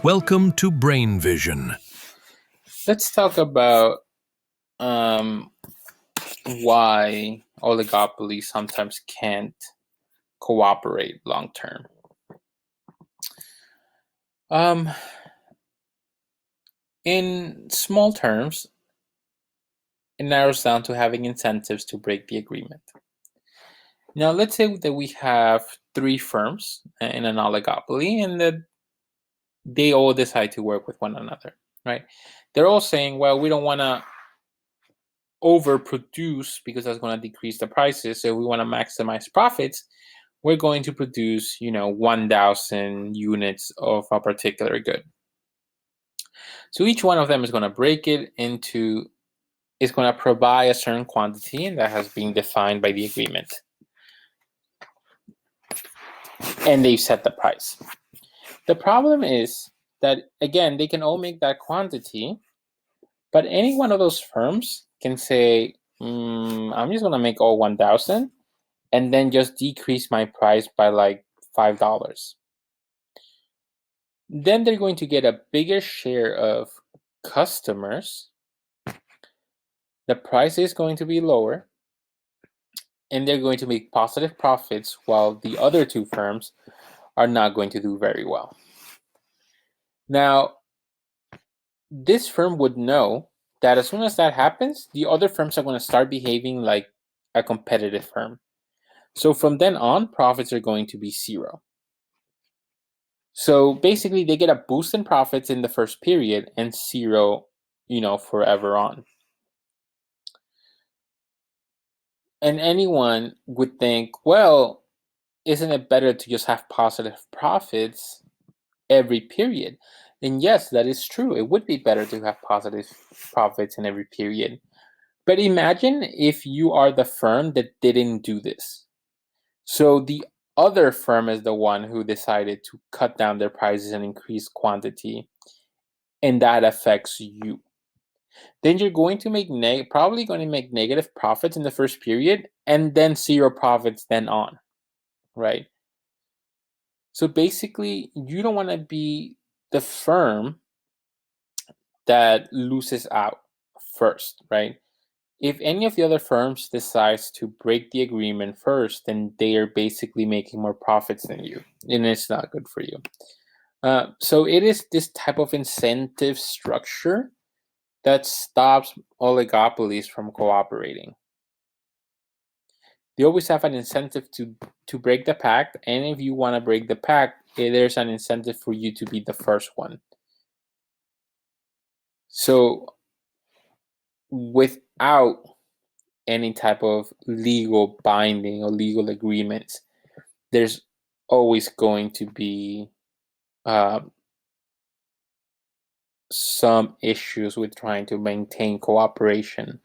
Welcome to Brain Vision. Let's talk about why oligopolies sometimes can't cooperate long term. In small terms, it narrows down to having incentives to break the agreement. Now, let's say that we have 3 firms in an oligopoly and that they all decide to work with one another, right? They're all saying, well, we don't want to overproduce because that's going to decrease the prices. So we want to maximize profits. We're going to produce, 1,000 units of a particular good. So each one of them is going to break it into, is going to provide a certain quantity, and that has been defined by the agreement. And they've set the price. The problem is that, again, they can all make that quantity, but any one of those firms can say, I'm just going to make all 1,000 and then just decrease my price by like $5. Then they're going to get a bigger share of customers. The price is going to be lower, and they're going to make positive profits while the other 2 firms are not going to do very well. Now, this firm would know that as soon as that happens, the other firms are going to start behaving like a competitive firm. So from then on, profits are going to be 0. So basically, they get a boost in profits in the first period and 0, forever on. And anyone would think, well, isn't it better to just have positive profits every period? And yes, that is true. It would be better to have positive profits in every period. But imagine if you are the firm that didn't do this. So the other firm is the one who decided to cut down their prices and increase quantity, and that affects you. Then you're going to make probably going to make negative profits in the first period and then 0 profits then on, right? So basically, you don't want to be the firm that loses out first, right? If any of the other firms decides to break the agreement first, then they are basically making more profits than you, and it's not good for you. So it is this type of incentive structure that stops oligopolies from cooperating. They always have an incentive to break the pact, and if you want to break the pact, there's an incentive for you to be the first one. So without any type of legal binding or legal agreements, there's always going to be some issues with trying to maintain cooperation